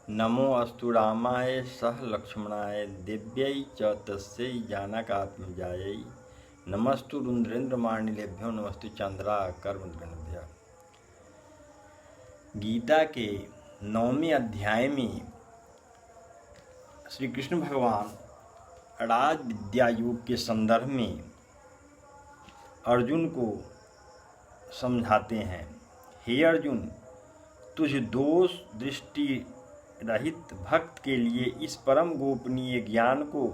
नमो अस्तु रामाय सह लक्ष्मणाय दिव्यै च तस्यै जानकात्मजायै नमस्तु रुद्रेन्द्रमाणिलेभ्यो नमस्तु चंद्राकर्मगणभ्यः। गीता के 9वें अध्याय में श्री कृष्ण भगवान राज विद्या योग के संदर्भ में अर्जुन को समझाते हैं। हे अर्जुन, तुझ दोष दृष्टि रहित भक्त के लिए इस परम गोपनीय ज्ञान को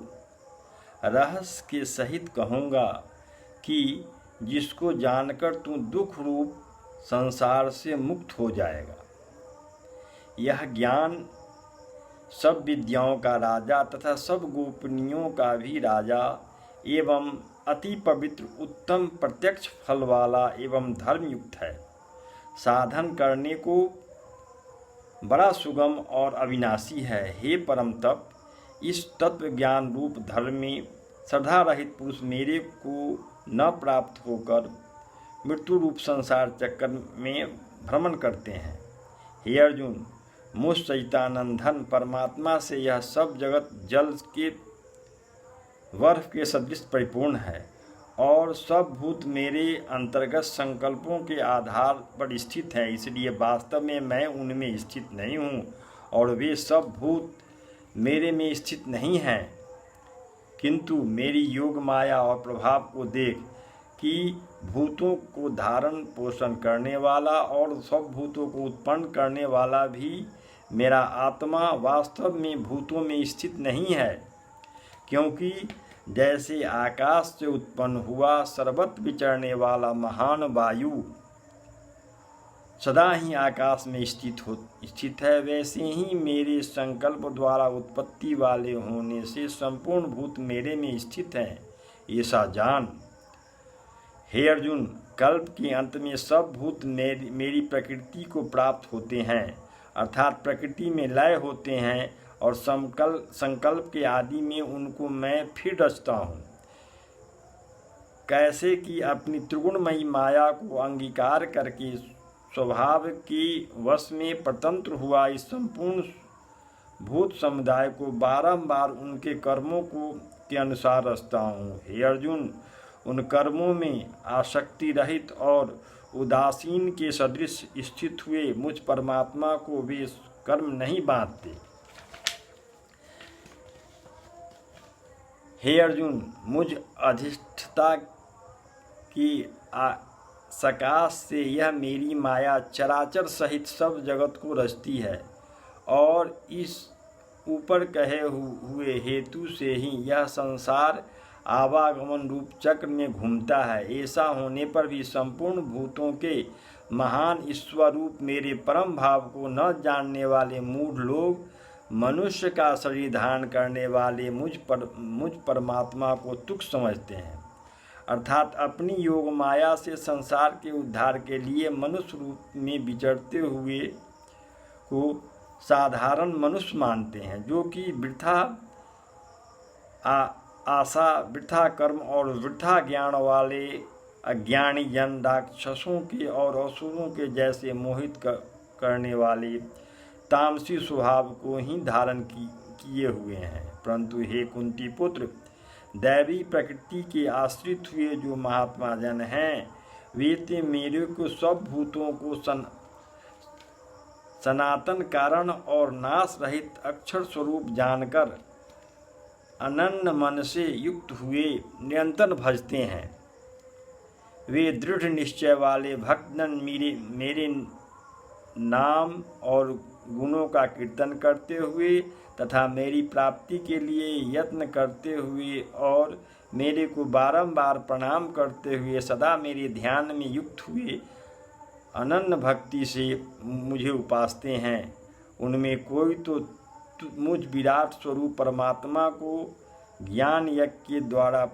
रहस्य के सहित कहूँगा कि जिसको जानकर तू दुख रूप संसार से मुक्त हो जाएगा। यह ज्ञान सब विद्याओं का राजा तथा सब गोपनीयों का भी राजा एवं अति पवित्र उत्तम प्रत्यक्ष फल वाला एवं धर्मयुक्त है। साधन करने को बड़ा सुगम और अविनाशी है। हे परम तप, इस तत्व ज्ञान रूप धर्म में श्रद्धा रहित पुरुष मेरे को न प्राप्त होकर मृत्यु रूप संसार चक्कर में भ्रमण करते हैं। हे अर्जुन, मुझ सच्चिदानंदन परमात्मा से यह सब जगत जल के बर्फ के सदृश परिपूर्ण है और सब भूत मेरे अंतर्गत संकल्पों के आधार पर स्थित हैं। इसलिए वास्तव में मैं उनमें स्थित नहीं हूँ और वे सब भूत मेरे में स्थित नहीं हैं, किंतु मेरी योग माया और प्रभाव को देख कि भूतों को धारण पोषण करने वाला और सब भूतों को उत्पन्न करने वाला भी मेरा आत्मा वास्तव में भूतों में स्थित नहीं है। क्योंकि जैसे आकाश से उत्पन्न हुआ सर्वत्र विचरने वाला महान वायु सदा ही आकाश में स्थित है, वैसे ही मेरे संकल्प द्वारा उत्पत्ति वाले होने से संपूर्ण भूत मेरे में स्थित हैं, ऐसा जान। हे अर्जुन, कल्प के अंत में सब भूत मेरी प्रकृति को प्राप्त होते हैं, अर्थात प्रकृति में लय होते हैं और संकल्प के आदि में उनको मैं फिर रचता हूँ। कैसे कि अपनी त्रिगुणमयी माया को अंगीकार करके स्वभाव के वश में परतंत्र हुआ इस संपूर्ण भूत समुदाय को बारंबार उनके कर्मों के अनुसार रचता हूँ। हे अर्जुन, उन कर्मों में आसक्ति रहित और उदासीन के सदृश स्थित हुए मुझ परमात्मा को वे कर्म नहीं बांधते। हे अर्जुन, मुझ अधिष्ठता की सकाश से यह मेरी माया चराचर सहित सब जगत को रचती है और इस ऊपर कहे हुए हेतु से ही यह संसार आवागमन रूप चक्र में घूमता है। ऐसा होने पर भी संपूर्ण भूतों के महान ईश्वरूप मेरे परम भाव को न जानने वाले मूढ़ लोग मनुष्य का शरीर धारण करने वाले मुझ परमात्मा को तुच्छ समझते हैं, अर्थात अपनी योग माया से संसार के उद्धार के लिए मनुष्य रूप में विचरते हुए को साधारण मनुष्य मानते हैं, जो कि वृथा आशा, वृथा कर्म और वृथा ज्ञान वाले अज्ञानी जन राक्षसों के और असुरों के जैसे मोहित करने वाले तामसी स्वभाव को ही धारण किए हुए हैं। परंतु हे कुंती पुत्र, दैवी प्रकृति के आश्रित हुए जो महात्मा जन हैं, वे ते मेरे को सब भूतों को सनातन कारण और नाश रहित अक्षर स्वरूप जानकर अनन्य मन से युक्त हुए निरंतर भजते हैं। वे दृढ़ निश्चय वाले भक्तजन मेरे नाम और गुणों का कीर्तन करते हुए तथा मेरी प्राप्ति के लिए यत्न करते हुए और मेरे को बारंबार प्रणाम करते हुए सदा मेरे ध्यान में युक्त हुए अनन्य भक्ति से मुझे उपासते हैं। उनमें कोई तो मुझ विराट स्वरूप परमात्मा को ज्ञान यज्ञ के द्वारा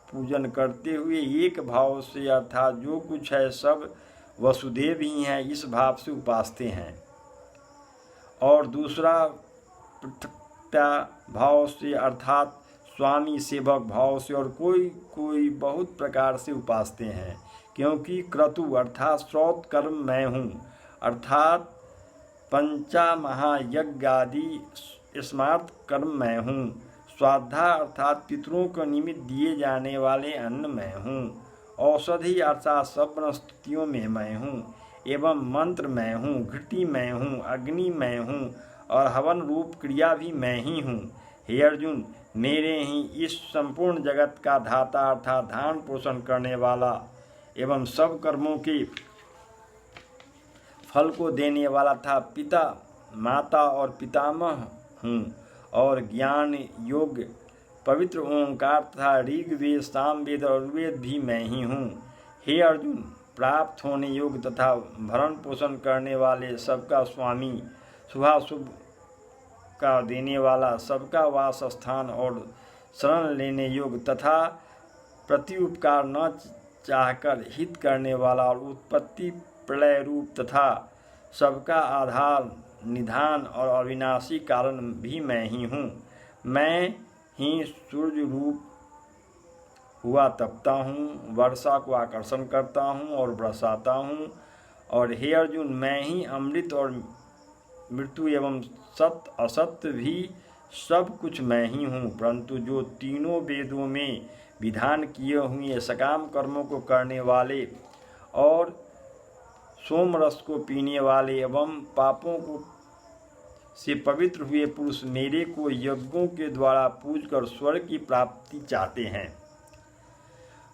पूजन करते हुए एक भाव से, अर्थात जो कुछ है सब वसुदेव ही हैं, इस भाव से उपासते हैं, और दूसरा पृथकता भाव से, अर्थात स्वामी सेवक भाव से, और कोई बहुत प्रकार से उपासते हैं। क्योंकि क्रतु अर्थात श्रौत कर्म मैं हूँ, अर्थात पंचा महायज्ञादि स्मार्त कर्म मैं हूँ। स्वाध्याय अर्थात पितरों को निमित्त दिए जाने वाले अन्न मैं हूँ। औषधि अर्थात सब वनस्पतियों में मैं हूँ, एवं मंत्र मैं हूँ, घृति मैं हूँ, अग्नि मैं हूँ और हवन रूप क्रिया भी मैं ही हूँ। हे अर्जुन, मेरे ही इस संपूर्ण जगत का धाता अर्थात धारण पोषण करने वाला एवं सब कर्मों के फल को देने वाला था पिता, माता और पितामह हूँ। और ज्ञान योग पवित्र ओंकार तथा ऋग्वेद, सामवेद और वेद भी मैं ही हूँ। हे अर्जुन, प्राप्त होने योग्य तथा भरण पोषण करने वाले, सबका स्वामी, शुभाशुभ का देने वाला, सबका वास स्थान और शरण लेने योग्य तथा प्रति उपकार न चाहकर हित करने वाला और उत्पत्ति प्रलय रूप तथा सबका आधार, निधान और अविनाशी कारण भी मैं ही हूँ। मैं ही सूर्य रूप हुआ तपता हूँ, वर्षा को आकर्षण करता हूँ और बरसाता हूँ। और हे अर्जुन, मैं ही अमृत और मृत्यु एवं सत्य असत्य भी सब कुछ मैं ही हूँ। परंतु जो तीनों वेदों में विधान किए हुए सकाम कर्मों को करने वाले और सोम रस को पीने वाले एवं पापों को से पवित्र हुए पुरुष मेरे को यज्ञों के द्वारा पूजकर स्वर्ग की प्राप्ति चाहते हैं,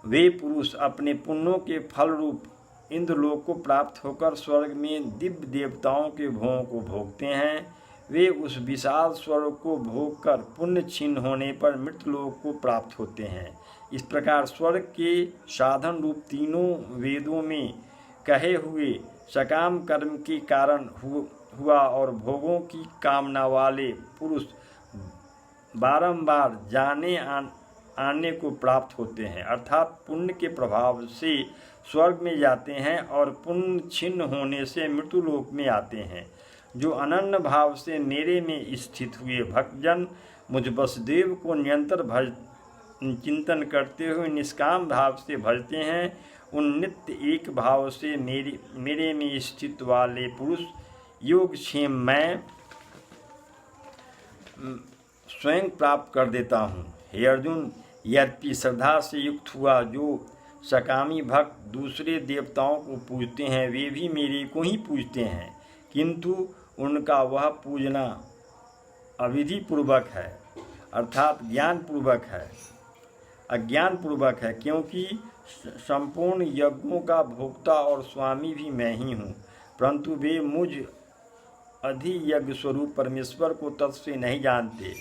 वे पुरुष अपने पुण्यों के फल रूप इंद्रलोक को प्राप्त होकर स्वर्ग में दिव्य देवताओं के भोगों को भोगते हैं। वे उस विशाल स्वर्ग को भोग कर पुण्य क्षीण होने पर मृतलोक को प्राप्त होते हैं। इस प्रकार स्वर्ग के साधन रूप तीनों वेदों में कहे हुए सकाम कर्म के कारण हुआ और भोगों की कामना वाले पुरुष बारंबार जाने आने को प्राप्त होते हैं, अर्थात पुण्य के प्रभाव से स्वर्ग में जाते हैं और पुण्य छिन्न होने से मृत्युलोक में आते हैं। जो अनन्य भाव से मेरे में स्थित हुए भक्तजन मुझ वसुदेव को निरंतर चिंतन करते हुए निष्काम भाव से भजते हैं, उन नित्य एक भाव से मेरे में स्थित वाले पुरुष योगक्षेम मैं स्वयं प्राप्त कर देता हूँ। हे अर्जुन, यद्यपि श्रद्धा से युक्त हुआ जो सकामी भक्त दूसरे देवताओं को पूजते हैं, वे भी मेरे को ही पूजते हैं, किंतु उनका वह पूजना अविधि पूर्वक है, अर्थात ज्ञान पूर्वक है, अज्ञान पूर्वक है, क्योंकि संपूर्ण यज्ञों का भोक्ता और स्वामी भी मैं ही हूँ। परंतु वे मुझ अधियज्ञ स्वरूप परमेश्वर को तत्व से नहीं जानते,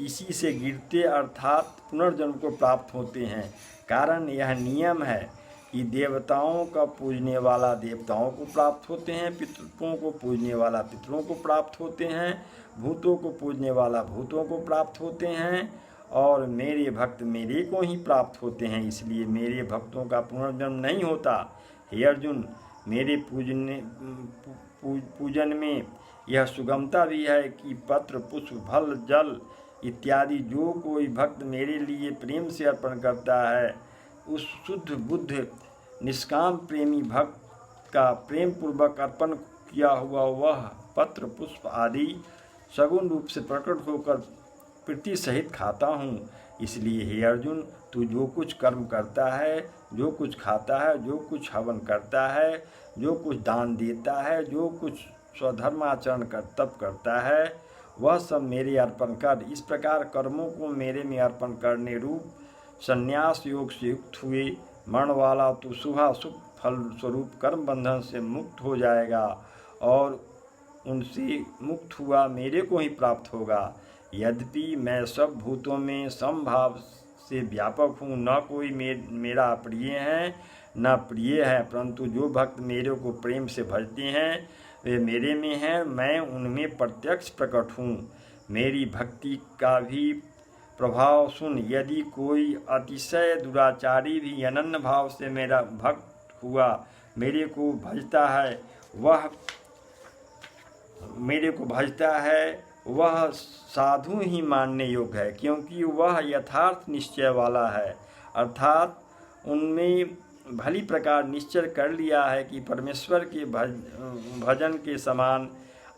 इसी से गिरते अर्थात पुनर्जन्म को प्राप्त होते हैं। कारण यह नियम है कि देवताओं का पूजने वाला देवताओं को प्राप्त होते हैं, पितरों को पूजने वाला पितरों को प्राप्त होते हैं, भूतों को पूजने वाला भूतों को प्राप्त होते हैं और मेरे भक्त मेरे को ही प्राप्त होते हैं। इसलिए मेरे भक्तों का पुनर्जन्म नहीं होता। हे अर्जुन, मेरे पूजन में यह सुगमता भी है कि पत्र, पुष्प, फल, जल इत्यादि जो कोई भक्त मेरे लिए प्रेम से अर्पण करता है, उस शुद्ध बुद्ध निष्काम प्रेमी भक्त का प्रेम पूर्वक अर्पण किया हुआ वह पत्र, पुष्प आदि सगुण रूप से प्रकट होकर प्रीति सहित खाता हूँ। इसलिए हे अर्जुन, तू जो कुछ कर्म करता है, जो कुछ खाता है, जो कुछ हवन करता है, जो कुछ दान देता है, जो कुछ स्वधर्माचरण कर तप करता है, वह सब मेरे अर्पण कर। इस प्रकार कर्मों को मेरे में अर्पण करने रूप संन्यास योग से युक्त हुए मरण वाला तो शुभाशुभ फल स्वरूप कर्म बंधन से मुक्त हो जाएगा और उनसे मुक्त हुआ मेरे को ही प्राप्त होगा। यद्यपि मैं सब भूतों में समभाव से व्यापक हूँ, न कोई मेरा अप्रिय है न प्रिय है, परंतु जो भक्त मेरे को प्रेम से भजते हैं वे मेरे में हैं, मैं उनमें प्रत्यक्ष प्रकट हूँ। मेरी भक्ति का भी प्रभाव सुन। यदि कोई अतिशय दुराचारी भी अनन्य भाव से मेरा भक्त हुआ मेरे को भजता है, वह साधु ही मानने योग्य है, क्योंकि वह यथार्थ निश्चय वाला है, अर्थात उनमें भली प्रकार निश्चय कर लिया है कि परमेश्वर के भजन के समान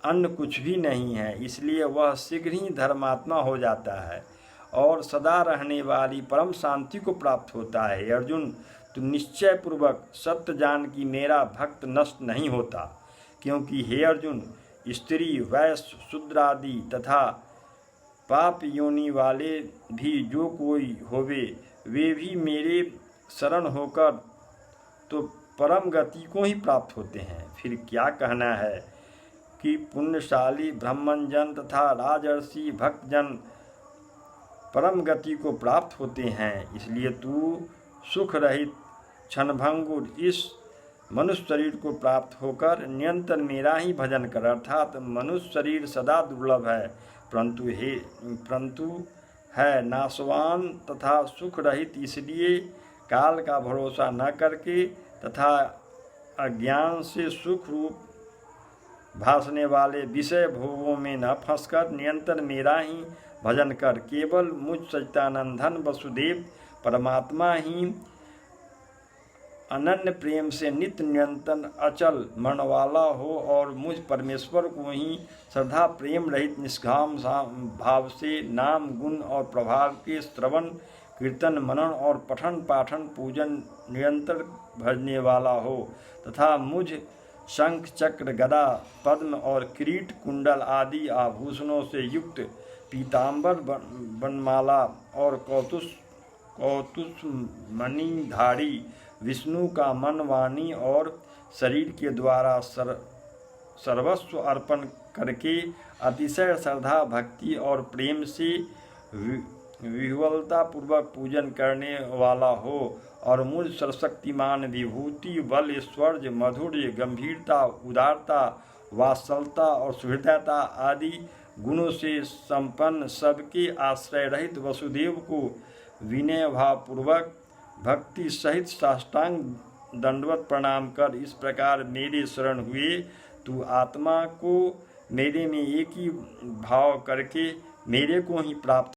अन्य कुछ भी नहीं है, इसलिए वह शीघ्र ही धर्मात्मा हो जाता है और सदा रहने वाली परम शांति को प्राप्त होता है। अर्जुन, तू निश्चय पूर्वक सत्य जान कि मेरा भक्त नष्ट नहीं होता, क्योंकि हे अर्जुन, स्त्री, वैश्य, शूद्र आदि तथा पाप योनि वाले भी जो कोई होवे, वे भी मेरे शरण होकर तो परम गति को ही प्राप्त होते हैं। फिर क्या कहना है कि पुण्यशाली ब्राह्मणजन तथा राजर्षि भक्तजन परम गति को प्राप्त होते हैं। इसलिए तू सुख रहित क्षणभंगुर इस मनुष्य शरीर को प्राप्त होकर निरंतर मेरा ही भजन कर। अर्थात मनुष्य शरीर सदा दुर्लभ है, परंतु है नाशवान तथा सुख रहित, इसलिए काल का भरोसा न करके तथा अज्ञान से सुख रूप भासने वाले विषय भोगों में न फंसकर निरंतर मेरा ही भजन कर। केवल मुझ सच्चिदानंदन वसुदेव परमात्मा ही अनन्य प्रेम से नित्य निरंतर अचल मन वाला हो और मुझ परमेश्वर को ही श्रद्धा प्रेम रहित निष्काम भाव से नाम गुण और प्रभाव के श्रवण कीर्तन मनन और पठन पाठन पूजन निरंतर भजने वाला हो तथा मुझ शंख चक्र गदा पद्म और किरीट कुंडल आदि आभूषणों से युक्त पीताम्बर बनमाला और कौतुष मणिधारी विष्णु का मन वाणी और शरीर के द्वारा सर्वस्व अर्पण करके अतिशय श्रद्धा भक्ति और प्रेम से विह्वलता पूर्वक पूजन करने वाला हो और मुझ सर्वशक्तिमान विभूति बल ऐश्वर्य माधुर्य गंभीरता उदारता वात्सलता और सुहृदयता आदि गुणों से संपन्न सबके आश्रय रहित वसुदेव को विनय भावपूर्वक भक्ति सहित साष्टांग दंडवत प्रणाम कर इस प्रकार मेरे शरण हुए। तू आत्मा को मेरे में एक ही भाव करके मेरे को ही प्राप्त